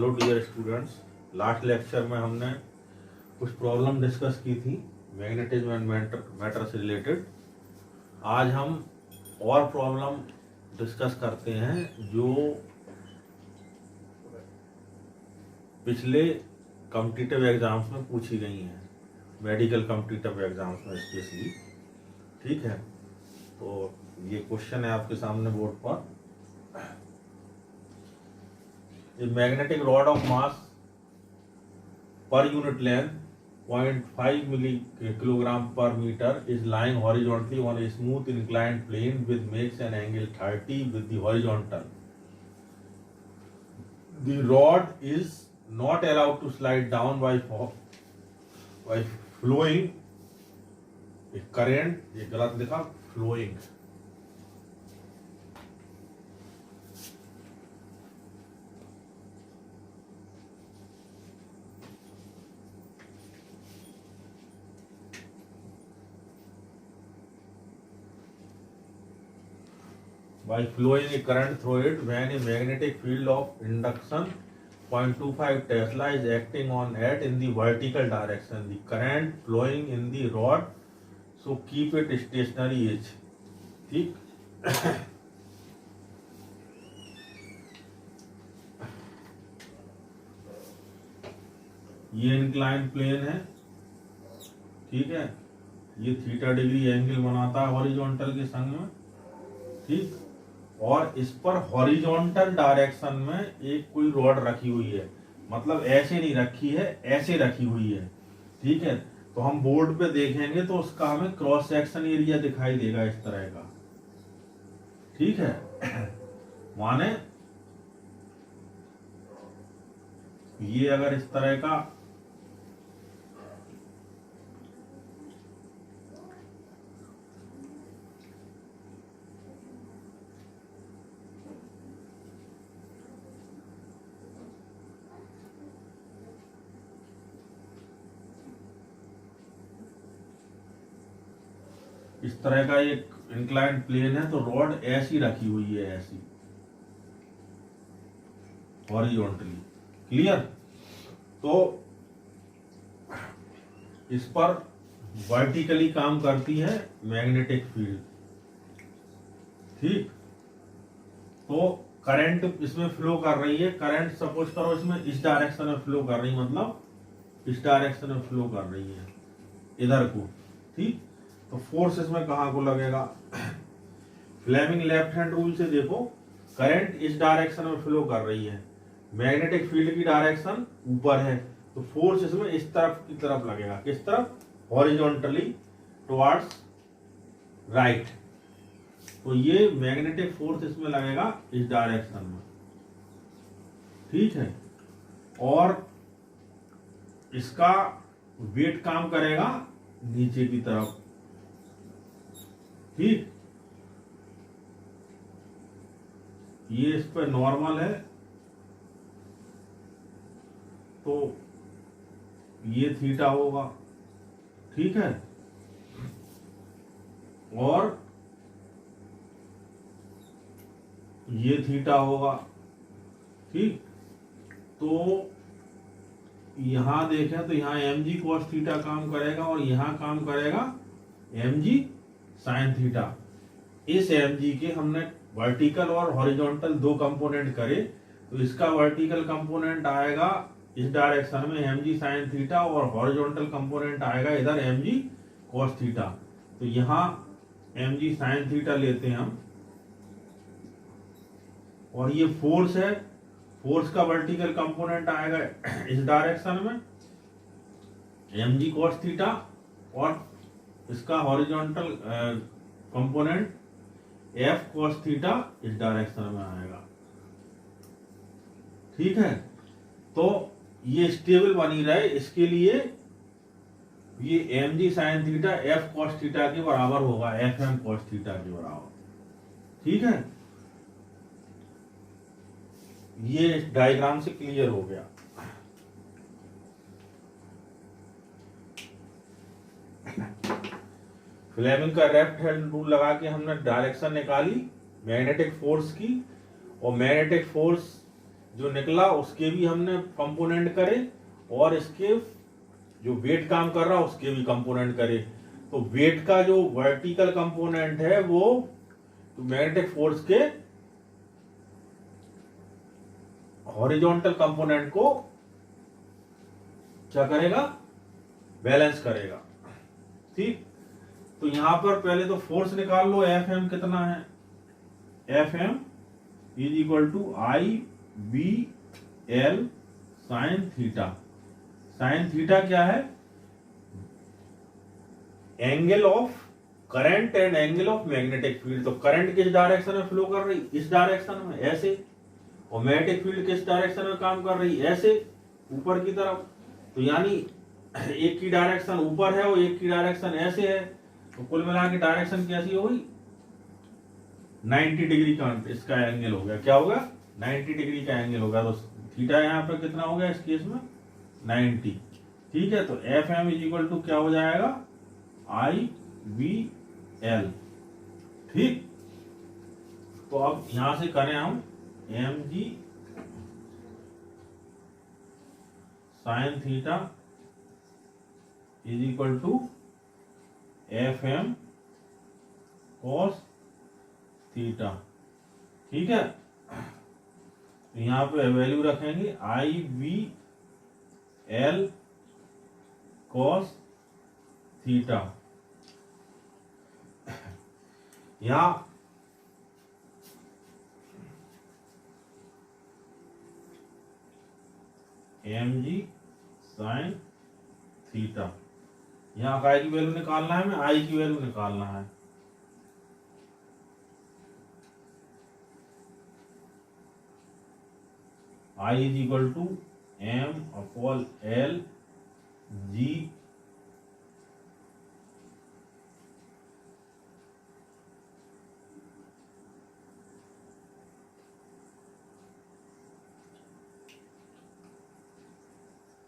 Hello dear students. Last lecture में हमने कुछ प्रॉब्लम डिस्कस की थी मैग्नेटिज्म एंड मैटर से रिलेटेड। आज हम और प्रॉब्लम डिस्कस करते हैं जो पिछले कॉम्पिटिटिव एग्जाम्स में पूछी गई हैं, मेडिकल कॉम्पिटिटिव एग्जाम्स में स्पेशली। ठीक है, तो ये क्वेश्चन है आपके सामने बोर्ड पर। A magnetic rod of mass per unit length 0.5 kilogram per meter is lying horizontally on a smooth inclined plane with makes an angle 30 with the horizontal. The rod is not allowed to slide down by flowing a current, ये गलत लिखा, flowing by flowing a current through it when a magnetic field of induction 0.25 Tesla is acting on it in the vertical direction. The current flowing in the rod, so keep it stationary is. ठीक, ये incline plane है। ठीक है, ये theta degree angle बनाता है horizontal के संग में। ठीक, और इस पर हॉरिजॉन्टल डायरेक्शन में एक कोई रॉड रखी हुई है, मतलब ऐसे नहीं रखी है, ऐसे रखी हुई है। ठीक है, तो हम बोर्ड पे देखेंगे तो उसका हमें क्रॉस सेक्शन एरिया दिखाई देगा इस तरह का। ठीक है, माने ये अगर इस तरह का इस तरह का एक इंक्लाइंड प्लेन है, तो रॉड ऐसी रखी हुई है, ऐसी हॉरिजॉन्टली। क्लियर? तो इस पर वर्टिकली काम करती है मैग्नेटिक फील्ड। ठीक, तो करंट इसमें फ्लो कर रही है। करंट सपोज करो इसमें इस डायरेक्शन में फ्लो कर रही है, मतलब इस डायरेक्शन में फ्लो कर रही है इधर को। ठीक, तो फोर्स इसमें कहां को लगेगा? फ्लेमिंग लेफ्ट हैंड रूल से देखो, करंट इस डायरेक्शन में फ्लो कर रही है, मैग्नेटिक फील्ड की डायरेक्शन ऊपर है, तो फोर्स इसमें इस तरफ की तरफ लगेगा। किस तरफ? Horizontally towards right. तो ये मैग्नेटिक फोर्स इसमें लगेगा इस डायरेक्शन में। ठीक है, और इसका वेट काम करेगा नीचे की तरफ। ठीक, ये इस पर नॉर्मल है, तो ये थीटा होगा। ठीक है, और ये थीटा होगा। ठीक, तो यहां देखें तो यहां mg cos थीटा काम करेगा और यहां काम करेगा mg sin थीटा। इस mg के हमने वर्टिकल और हॉरिजॉन्टल दो कंपोनेंट करे, तो इसका वर्टिकल कंपोनेंट आएगा इस डायरेक्शन में mg sin थीटा और हॉरिजॉन्टल कंपोनेंट आएगा इधर mg cos थीटा। तो यहां mg sin थीटा लेते हैं हम, और ये फोर्स है, फोर्स का वर्टिकल कंपोनेंट आएगा इस डायरेक्शन में mg cos थीटा, और इसका horizontal component f cos theta इस डायरेक्शन में आएगा। ठीक है, तो ये स्टेबल बनी रहे, इसके लिए ये mg sin theta f cos theta के बराबर होगा, fm cos थीटा के बराबर। ठीक है, ये डायग्राम से क्लियर हो गया। फ्लेमिंग का लेफ्ट हैंड रूल लगा के हमने डायरेक्शन निकाली मैग्नेटिक फोर्स की, और मैग्नेटिक फोर्स जो निकला उसके भी हमने कंपोनेंट करे और इसके जो वेट काम कर रहा उसके भी कंपोनेंट करे। तो वेट का जो वर्टिकल कंपोनेंट है वो मैग्नेटिक फोर्स के हॉरिजॉन्टल कंपोनेंट को क्या करेगा, बैलेंस करेगा। ठीक, तो यहां पर पहले तो फोर्स निकाल लो, एफ एम कितना है, F M is equal to I B L sine theta. Sine theta क्या है, angle of current and angle of magnetic field. तो करंट किस डायरेक्शन में फ्लो कर रही, इस डायरेक्शन में ऐसे, और मैग्नेटिक फील्ड किस डायरेक्शन में काम कर रही, ऐसे ऊपर की तरफ। तो यानी एक की डायरेक्शन ऊपर है और एक की डायरेक्शन ऐसे है, तो कुल मिला के डायरेक्शन कैसी हो गई, 90 डिग्री का इसका एंगल हो गया। क्या होगा, 90 डिग्री का एंगल होगा। तो थीटा यहाँ पे कितना हो गया इस केस में, 90। ठीक है, तो F M is equal to क्या हो जाएगा, आई बी एल। ठीक, तो अब यहां से करें हम M G sine theta is equal to F M cos theta. ठीक है, तो यहां पे वैल्यू रखेंगे I B L cos theta. यहां एम जी साइन थीटा, यहां आई की वैल्यू निकालना है, हमें आई की वैल्यू निकालना है। I is equal to M upon L G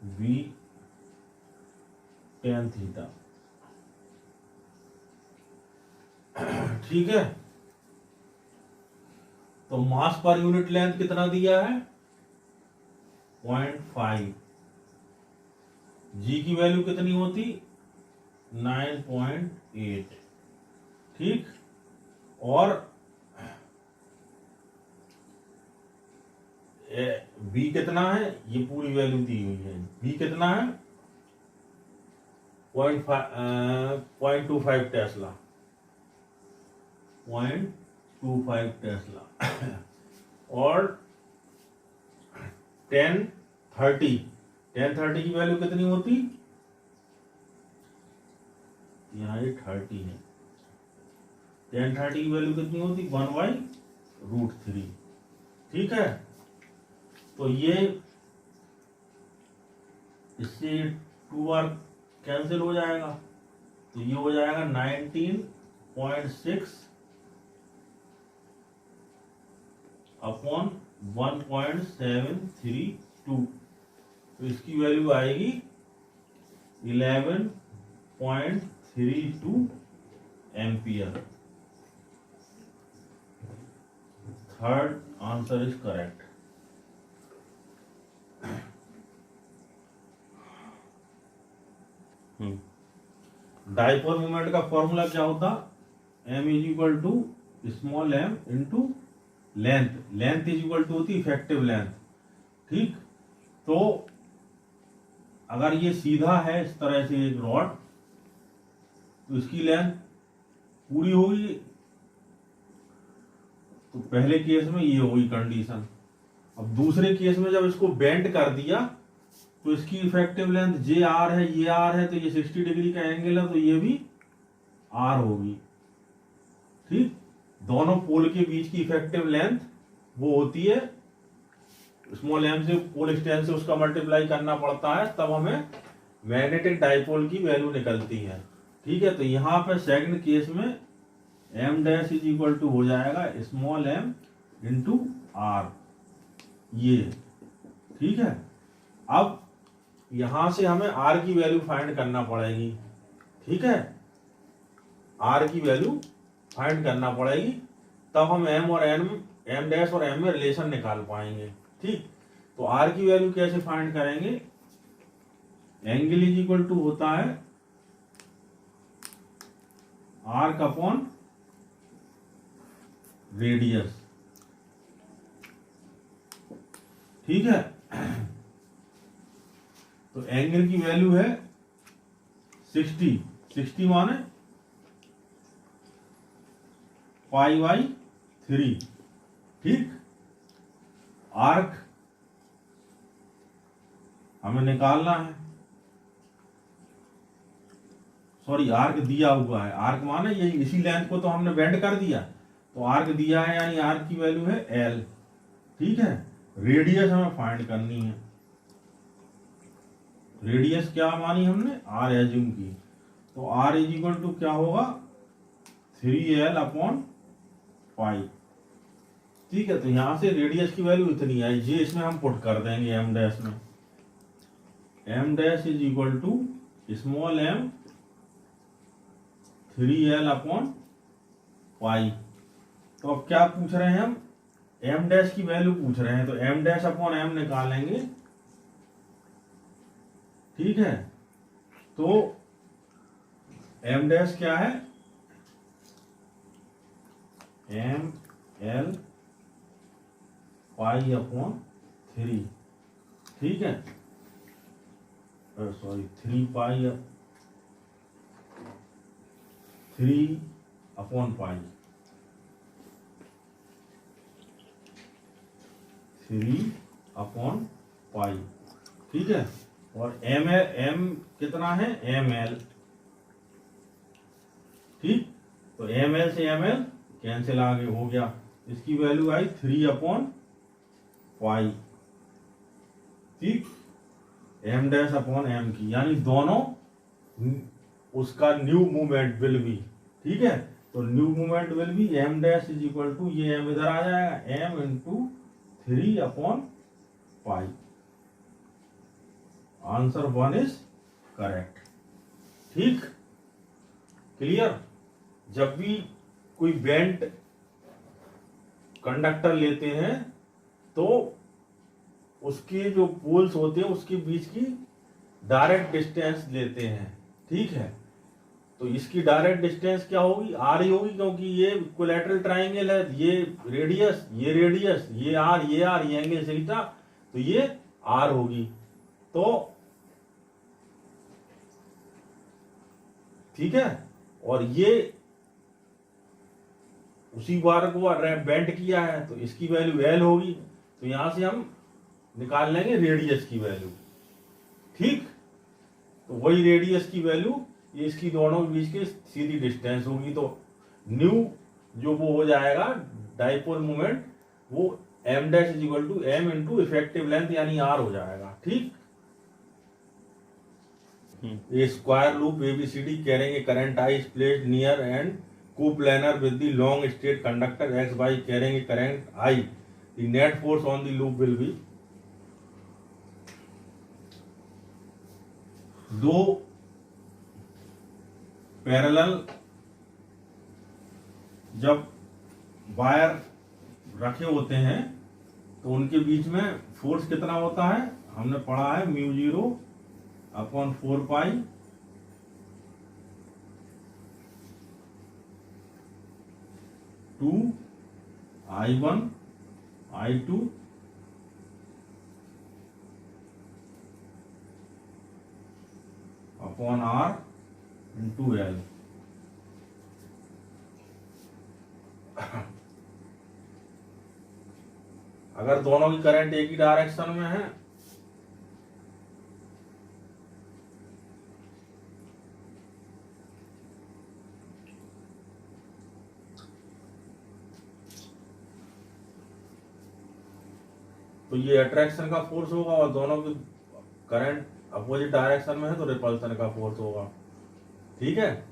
B ten theta. ठीक है, तो मास पर यूनिट लेंथ कितना दिया है, 0.5। जी की वैल्यू कितनी होती, 9.8। ठीक, और बी कितना है, ये पूरी वैल्यू दी हुई है, बी कितना है 0.25 टेस्ला, 0.25 टेस्ला। और 1030 की वैल्यू कितनी होती, यहाँ ये 30 है, 1030 की वैल्यू कितनी होती, 1/√3। ठीक है, तो ये इससे 2 बार कैंसिल हो जाएगा, तो ये हो जाएगा 19.6 अपॉन 1.732। तो इसकी वैल्यू आएगी 11.32 ampere. Third answer is correct. Dipole moment का फॉर्मूला क्या होता, m is equal to small m into length. Length is equal to होती इफेक्टिव लेंथ। ठीक, तो अगर ये सीधा है इस तरह से एक रॉड, तो इसकी लेंथ पूरी होगी, तो पहले केस में ये होगी कंडीशन। अब दूसरे केस में जब इसको बेंड कर दिया, तो इसकी इफेक्टिव लेंथ जे आर है, ये आर है, तो ये 60 डिग्री का एंगल है, तो ये भी आर होगी। ठीक, दोनों पोल के बीच की इफेक्टिव लेंथ वो होती है, स्मॉल एम से पोल एक्सटेंस से उसका मल्टीप्लाई करना पड़ता है, तब हमें मैग्नेटिक डाइपोल की वैल्यू निकलती है। ठीक है, तो यहां पर सेकंड केस में M dash is equal to हो जाएगा स्मॉल एम इंटू आर, ये। ठीक है, अब यहां से हमें आर की वैल्यू फाइंड करना पड़ेगी। ठीक है, आर की वैल्यू फाइंड करना पड़ेगी, तब हम एम और एम डैश और एम में रिलेशन निकाल पाएंगे। ठीक, तो आर की वैल्यू कैसे फाइंड करेंगे? एंगल इज इक्वल टू होता है आर्क अपॉन रेडियस, ठीक है। तो एंगल की वैल्यू है 60, 60 माने π/3, ठीक। आर्क हमें निकालना है, सॉरी आर्क दिया हुआ है, आर्क माने ये इसी लेंथ को तो हमने बेंड कर दिया, तो आर्क दिया है यानी आर्क की वैल्यू है L, ठीक है। रेडियस हमें फाइंड करनी है, रेडियस क्या मानी हमने? R एज्यूम की, तो R इज इक्वल टू क्या होगा? 3L अपॉन पाई, ठीक है। तो यहां से रेडियस की वैल्यू इतनी आई, ये इसमें हम पुट कर देंगे एम डैश में, M dash is equal to small m 3L upon pi. तो अब क्या पूछ रहे हैं हम? एम डैश की वैल्यू पूछ रहे हैं, तो एम डैश अपॉन एम निकालेंगे, ठीक है। तो एम डैश क्या है? एम एल पाई अपॉन 3, ठीक है, सॉरी 3 पाई 3 अपॉन पाई, 3 अपॉन पाई, ठीक है। और एम कितना है? ml, ठीक। तो ml से ml कैंसिल आगे हो गया, इसकी वैल्यू आई 3 अपॉन पाई, ठीक। m डैश अपॉन m की, यानी दोनों उसका न्यू मूवमेंट विल बी, ठीक है। तो new movement will be m dash is equal to, ये m इधर आ जाएगा, m into 3 upon pi. Answer 1 is correct, ठीक, क्लियर। जब भी कोई बेंट कंडक्टर लेते हैं तो उसके जो पोल्स होते हैं उसके बीच की डायरेक्ट डिस्टेंस लेते हैं, ठीक है। तो इसकी डायरेक्ट डिस्टेंस क्या होगी? आर ही होगी, क्योंकि ये इक्विलैटरल ट्राइंगल है, ये रेडियस, ये रेडियस, ये आर, ये आर, ये एंगल थीटा, तो ये आर होगी। तो ठीक है, और ये उसी बार को बेंट किया है, तो इसकी वैल्यू एल होगी, तो यहां से हम निकाल लेंगे रेडियस की वैल्यू, ठीक। तो वही रेडियस की वैल्यू ये इसकी दोनों के बीच की सीधी डिस्टेंस होगी, तो न्यू जो वो हो जाएगा डाइपोल मोमेंट, वो m dash is equal to m into effective length यानी r हो जाएगा, ठीक। A square loop ABCD carrying a current I is placed near and coplanar with the long straight conductor XY carrying a current I. The net force on the loop will be, दो parallel जब wire रखे होते हैं तो उनके बीच में force कितना होता है? हमने पढ़ा है μ0 upon 4 pi two I1 I2 upon R into L। अगर दोनों की करंट एक ही डायरेक्शन में है तो ये अट्रैक्शन का फोर्स होगा, और दोनों की करंट अपोजिट डायरेक्शन में है तो रिपल्सन का फोर्स होगा, ठीक है।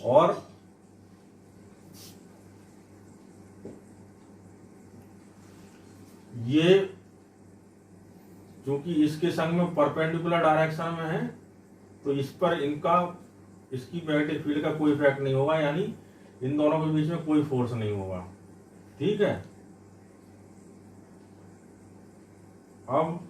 और ये क्योंकि इसके संग में परपेंडिकुलर डायरेक्शन में है तो इस पर इसकी मैग्नेटिक फील्ड का कोई इफेक्ट नहीं होगा, यानी इन दोनों के बीच में कोई फोर्स नहीं होगा, ठीक है। अब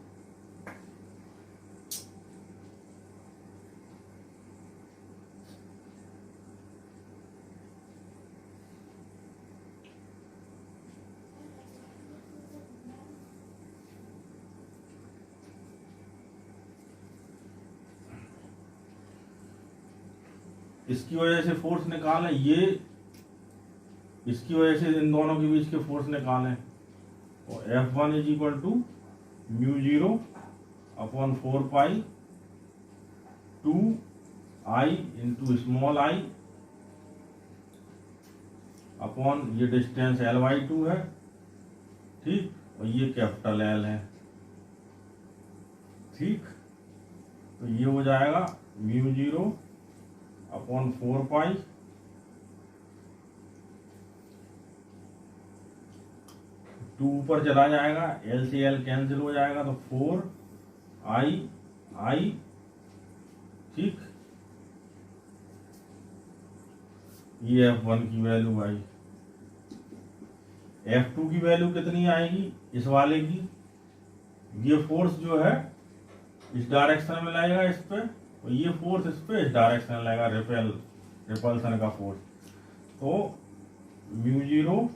इसकी वजह से फोर्स निकालें, ये इसकी वजह से इन दोनों के बीच के फोर्स निकालें, और F1 is equal to mu zero upon 4 pi 2 I into small I upon ये डिस्टेंस L/2 है, ठीक, और ये कैपिटल L है, ठीक। तो ये हो जाएगा म्यू जीरो अपॉन 4 पाई 2 ऊपर चला जाएगा, L से L कैंसिल हो जाएगा, तो 4 आई, ठीक। ये F1 की वैल्यू आई। F2 की वैल्यू कितनी आएगी इस वाले की, ये फोर्स जो है इस डायरेक्शन में लगेगा इस पे, और ये फोर्स इस पे इस डायरेक्शन में लगेगा, रिपल्सन का फोर्स। तो mu zero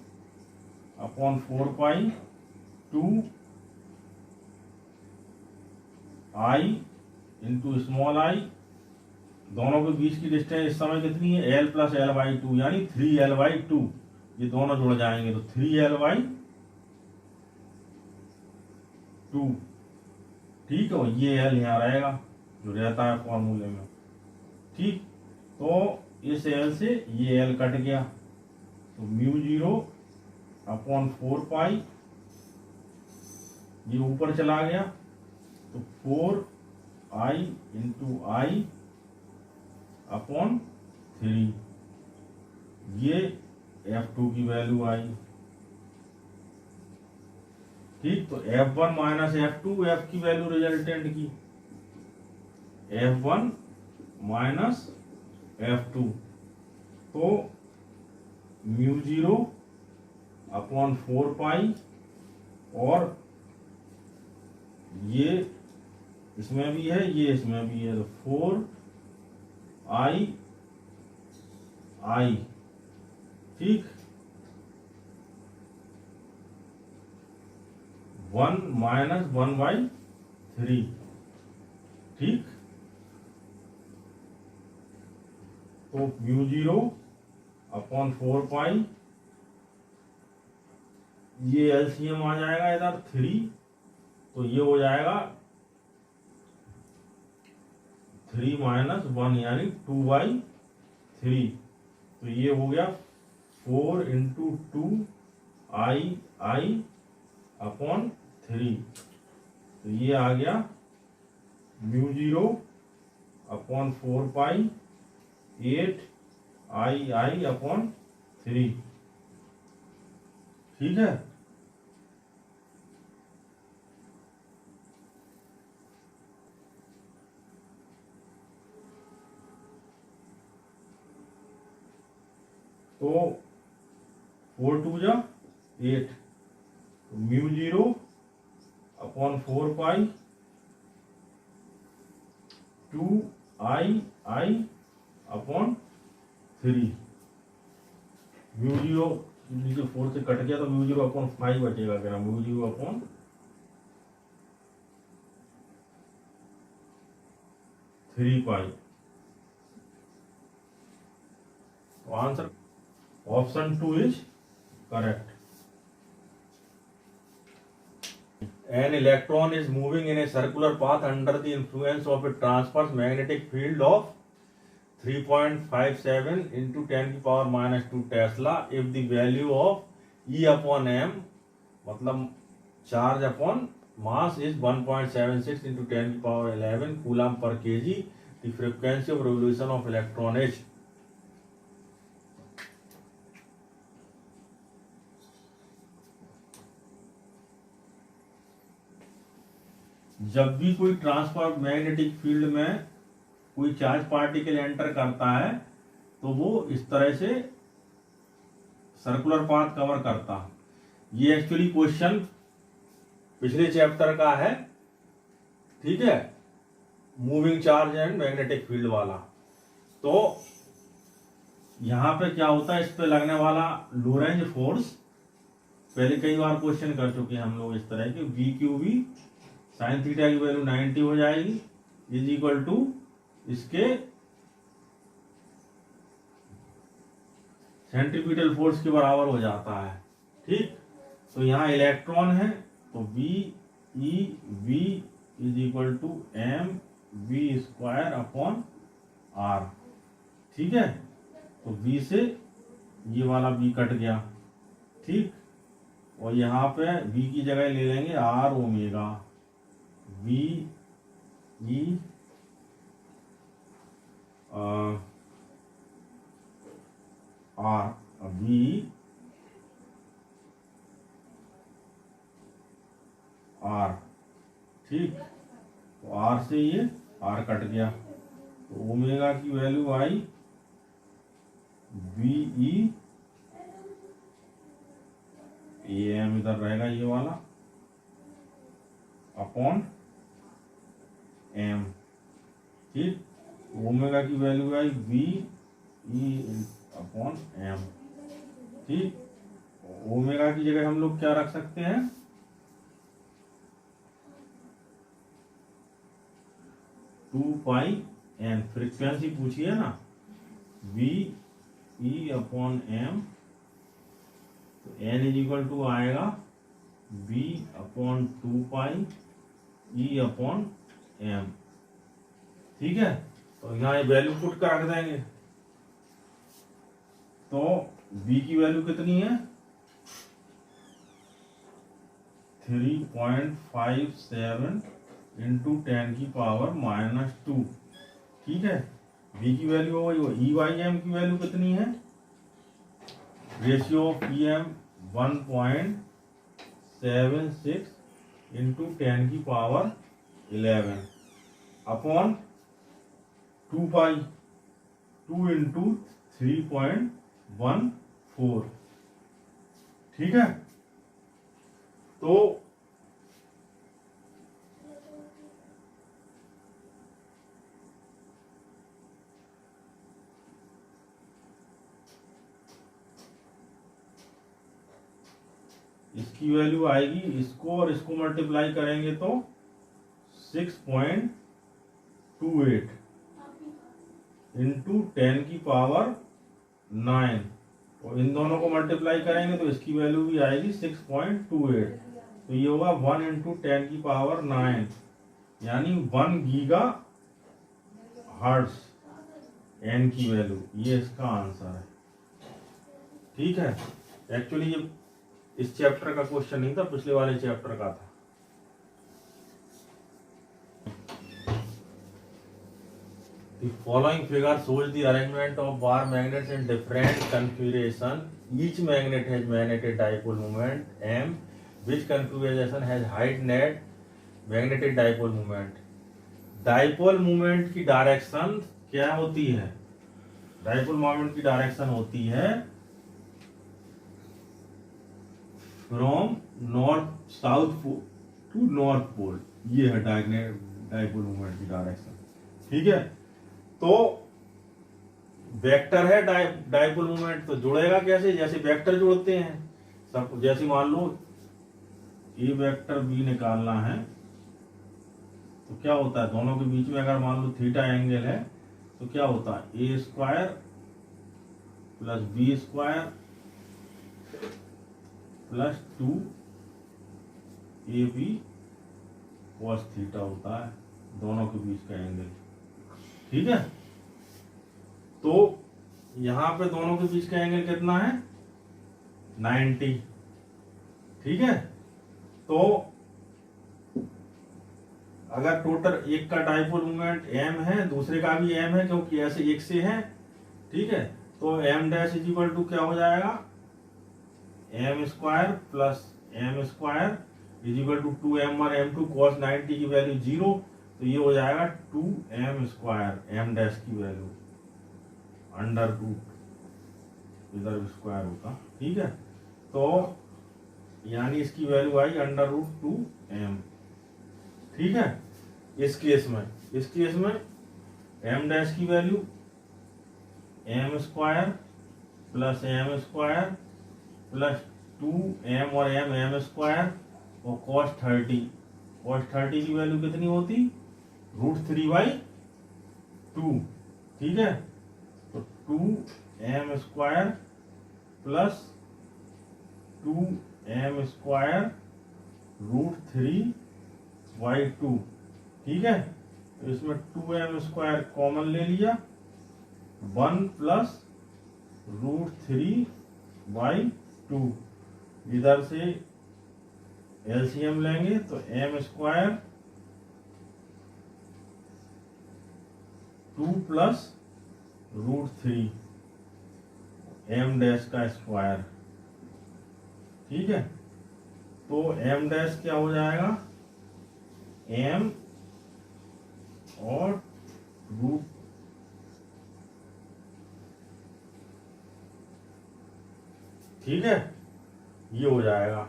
upon 4 pi 2 I into small आई, दोनों के बीच की डिस्टेंस इस समय कितनी है, L प्लस L/2 यानी 3L/2, ये दोनों जुड़ जाएंगे तो 3L/2, ठीक है। ये L यहाँ रहेगा जो रहता है फॉर्मूले में, ठीक। तो इस L से ये L कट गया, तो म्यू जीरो अपॉन 4 पाई, ये ऊपर चला गया, तो 4 आई इंटू आई अपॉन 3, ये F2 की वैल्यू आई, ठीक। तो F1 माइनस F2, F की वैल्यू रिजल्टेंट की, F1 माइनस F2, तो म्यू जीरो अपॉन 4 पाई, और ये इसमें भी है ये इसमें भी है, तो 4 आई, ठीक, 1 माइनस 1/3, ठीक। तो म्यू जीरो अपॉन 4 पाई, ये एलसीएम आ जाएगा इधर 3, तो ये हो जाएगा 3 माइनस 1 यानी 2/3, तो ये हो गया 4 इंटू 2 आई अपॉन 3, तो ये आ गया म्यू जीरो अपॉन 4 पाई 8 आई अपॉन 3, ठीक है। तो 4 2 जा 8, तो म्यू जीरो अपॉन 4 पाई 2 आई अपॉन 3, म्यू जीरो नीचे 4 से कट गया, तो म्यू जीरो अपॉन 5 बचेगा, क्या म्यू जीरो अपॉन 3 पाई। तो answer option 2 is correct. An electron is moving in a circular path under the influence of a transverse magnetic field of 3.57 into 10⁻⁻² Tesla if the value of E upon m, मतलब charge upon mass is 1.76 into 10⁻11 coulomb per kg, the frequency of revolution of electron is। जब भी कोई transfer magnetic field में कोई charge particle enter करता है तो वो इस तरह से सर्कुलर पाथ कवर करता। ये एक्चुअली क्वेश्चन पिछले चैप्टर का है, ठीक है, moving charge and magnetic field वाला। तो यहां पे क्या होता है, इस पे लगने वाला लोरेंज फोर्स पहले कई बार क्वेश्चन कर चुके हैं हम लोग इस तरह के, V Q V sine theta की वैल्यू 90 हो जाएगी, इज इक्वल टू इसके सेंट्रीपिटल फोर्स के बराबर हो जाता है। ठीक, तो यहाँ इलेक्ट्रॉन है तो V E V is equal to M V square upon R. ठीक है, तो वी से ये वाला वी कट गया। ठीक, और यहाँ पे वी की जगह ले लेंगे R omega, V E R, V R. ठीक, तो आर से ये आर कट गया, तो ओमेगा की वैल्यू आई वी ई एम, इधर रहेगा ये वाला, अपॉन एम। ठीक, ओमेगा की वैल्यू आई वी ई अपॉन एम। ठीक, ओमेगा की जगह हम लोग क्या रख सकते हैं, 2 पाई एन, फ्रीक्वेंसी पूछी है ना, वी ई अपॉन एम, तो एन इज इक्वल टू आएगा बी अपॉन 2 पाई ई अपॉन एम। ठीक है, तो यहाँ ये वैल्यू पुट कर रख देंगे, तो बी की वैल्यू कितनी है 3.57 इंटू 10 की पावर -2। ठीक है, बी की वैल्यू हो गई, ई वाई एम की वैल्यू कितनी है, ratio of P M 1.76 into 10 की पावर 11 अपॉन 2 पाई, 2 इंटू 3.14। ठीक है, तो इसकी वैल्यू आएगी, इसको और इसको मल्टीप्लाई करेंगे तो 6.28 इंटू 10 की पावर 9, और इन दोनों को मल्टीप्लाई करेंगे तो इसकी वैल्यू भी आएगी 6.28, तो ये होगा 1 इंटू 10 की पावर 9, यानी 1 गीगा हर्ट्ज एन की वैल्यू, ये इसका आंसर है। ठीक है, एक्चुअली ये इस चैप्टर का क्वेश्चन नहीं था, पिछले वाले चैप्टर का था। The following figure shows the arrangement of bar magnets in different configuration. Each magnet has magnetic dipole moment m, which configuration has height net magnetic dipole moment. Dipole moment की direction क्या होती है, dipole moment की direction होती है from north south to north pole, ये है dipole moment की डायरेक्शन। ठीक है, तो वेक्टर है डाइपोल मोमेंट, तो जुड़ेगा कैसे, जैसे वेक्टर जोड़ते हैं सब, जैसे मान लो ए वेक्टर बी निकालना है, तो क्या होता है दोनों के बीच में अगर मान लो थीटा एंगल है तो क्या होता है a square plus b square plus 2 a b cos theta होता है दोनों के बीच का एंगल। ठीक है, तो यहां पे दोनों के बीच का एंगल कितना है 90। ठीक है, तो अगर टोटल एक का डाइपोल मोमेंट m है, दूसरे का भी m है, क्योंकि ऐसे एक से है। ठीक है, तो m dash is equal to क्या हो जाएगा m square plus m square is equal to 2m और m2 cos 90 की वैल्यू 0, तो ये हो जाएगा 2m स्क्वायर, m डैश की वैल्यू अंडर रूट, इधर स्क्वायर होता। ठीक है, तो यानी इसकी वैल्यू आई √2m। ठीक है, इस केस में m डैश की value m square plus m square plus 2m और m स्क्वायर और cos 30 की वैल्यू कितनी होती, √3/2। ठीक है, तो 2m square plus 2m square √3/2। ठीक है, तो इसमें 2m स्क्वायर कॉमन ले लिया, 1 प्लस √3/2। इधर से एलसीएम लेंगे तो m square 2 plus √3 m dash का स्क्वायर। ठीक है, तो m डैश क्या हो जाएगा, m और √। ठीक है, ये हो जाएगा।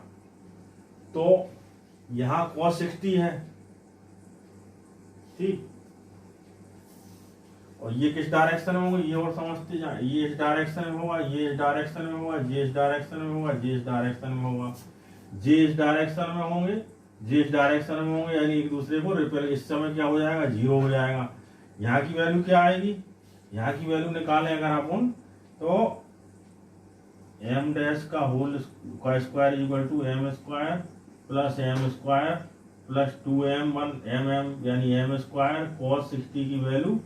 तो यहां cos 60 है, ठीक, और ये किस डायरेक्शन में होगा ये और समझते जाए। ये इस डायरेक्शन में होगा, ये इस डायरेक्शन में होगा, ये इस डायरेक्शन में होगा, ये इस डायरेक्शन में होगा, जे इस डायरेक्शन में होंगे, जे इस डायरेक्शन में होंगे, यानी एक दूसरे को रिपेल। इस समय क्या हो जाएगा, 0 हो जाएगा। यहाँ की वैल्यू क्या आएगी, यहाँ की वैल्यू निकालें अगर अपन, तो m डैश का होल का square equal to m square plus m square plus 2m यानी m स्क्वायर cos 60 की वैल्यू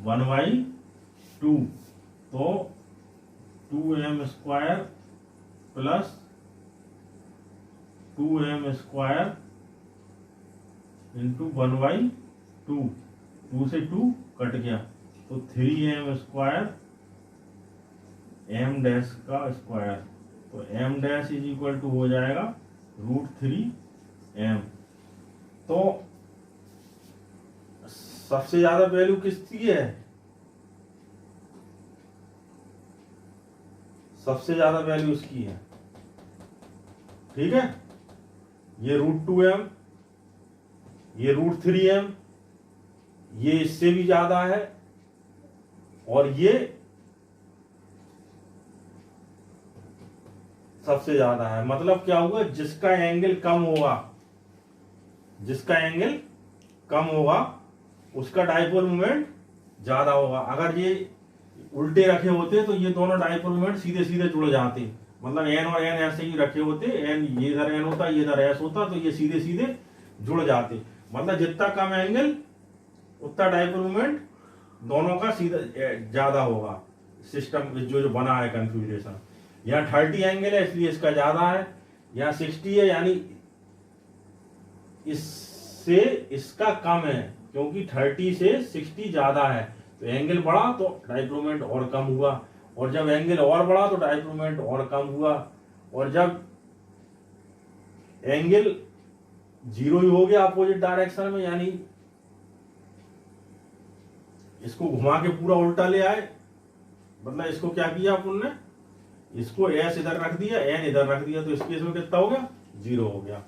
1/2। तो 2m square plus 2m square into 1/2, 2 से 2 कट गया, तो 3m स्क्वायर m डैश का स्क्वायर। तो m dash is equal to हो जाएगा √3m। तो सबसे ज्यादा वैल्यू किसकी है, सबसे ज्यादा वैल्यू इसकी है। ठीक है, ये √2m, ये √3m, ये इससे भी ज्यादा है, और ये सबसे ज्यादा है। मतलब क्या होगा, जिसका एंगल कम होगा, जिसका एंगल कम होगा उसका डाइपोल मोमेंट ज्यादा होगा। अगर ये उल्टे रखे होते तो ये दोनों डाइपोल मोमेंट सीधे सीधे जुड़ जाते, मतलब n और n ऐसे ही रखे होते, n ये इधर n होता, ये इधर s होता, तो ये सीधे सीधे जुड़ जाते। मतलब जितना कम एंगल उतना डाइपोल मोमेंट दोनों का सीधा ज्यादा होगा। सिस्टम जो बना है कन्फ्यूजेशन, यहाँ 30 एंगल है इसलिए इसका ज्यादा है, यहाँ 60 है यानी इससे इसका कम है, क्योंकि 30 से 60 ज्यादा है। तो एंगल बढ़ा तो डाइपोल मोमेंट और कम हुआ, और जब एंगल और बढ़ा तो डाइपोल मोमेंट और कम हुआ, और जब एंगल 0 ही हो गया अपोजिट डायरेक्शन में, यानी इसको घुमा के पूरा उल्टा ले आए, मतलब इसको क्या किया अपन ने, इसको s इधर रख दिया, n इधर रख दिया, तो इस केस में कितना हो गया, 0 हो गया।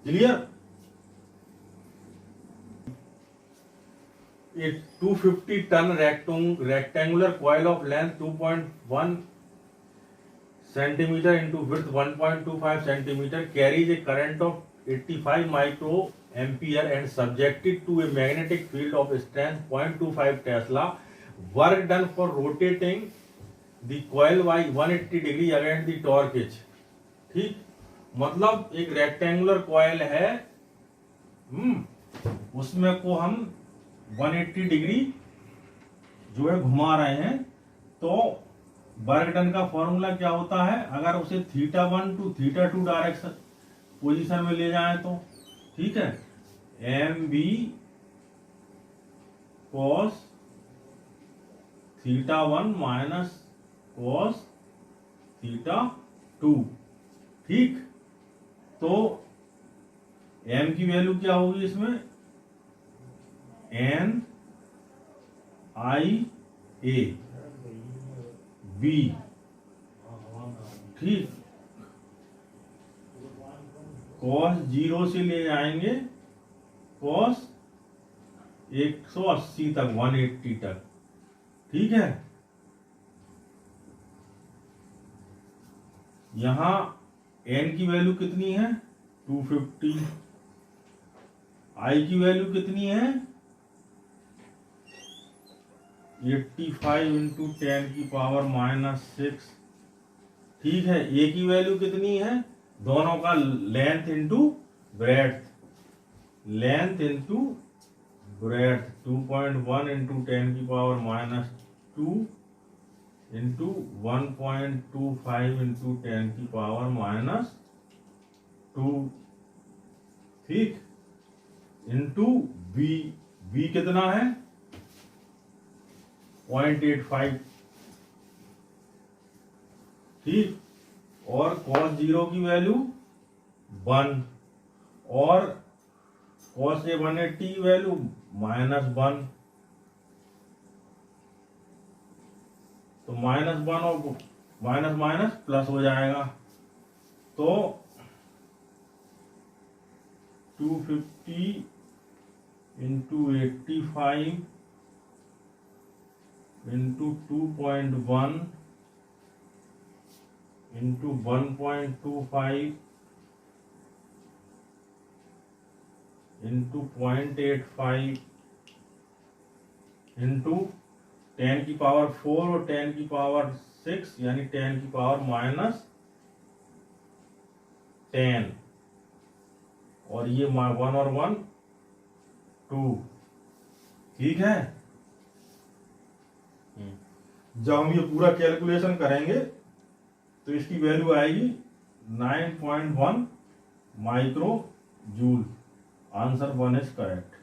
Clear. A 250 ton rectangular coil of length 2.1 centimeter into width 1.25 centimeter carries a current of 85 microampere and subjected to a magnetic field of strength 0.25 Tesla. Work done for rotating the coil by 180 degree against the torque. ठीक, मतलब एक rectangular coil है, उसमें को हम 180 degree जो है घुमा रहे हैं। तो वर्क डन का फॉर्मूला क्या होता है, अगर उसे θ1 to θ2 डायरेक्शन पोजीशन में ले जाएं तो, ठीक है, mb cos θ1 माइनस cos θ2। ठीक, तो m की वैल्यू क्या होगी इसमें, n i a b। ठीक, cos 0 से ले आएंगे cos 180 तक, 180 तक, ठीक है। यहां n की वैल्यू कितनी है 250, i की वैल्यू कितनी है 85 इंटू 10 की पावर -6, ठीक है। a की वैल्यू कितनी है, दोनों का length into breadth, length into breadth 2.1 into 10 की पावर -2 इंटू 1.25 इंटू 10 की पावर -2, ठीक, इंटू b कितना है 0.85, ठीक। और cos 0 की वैल्यू 1 और cos A 180 की वैल्यू -1, तो -1 और माइनस माइनस प्लस हो जाएगा, तो 250 into 85 into 2.1 into 1.25 into 0.85 into 10 की पावर 4 और 10 की पावर 6 यानी 10 की पावर -10, और ये 1 और 1 2, ठीक है। जब हम ये पूरा कैलकुलेशन करेंगे तो इसकी वैल्यू आएगी 9.1 micro joule. Answer 1 is correct.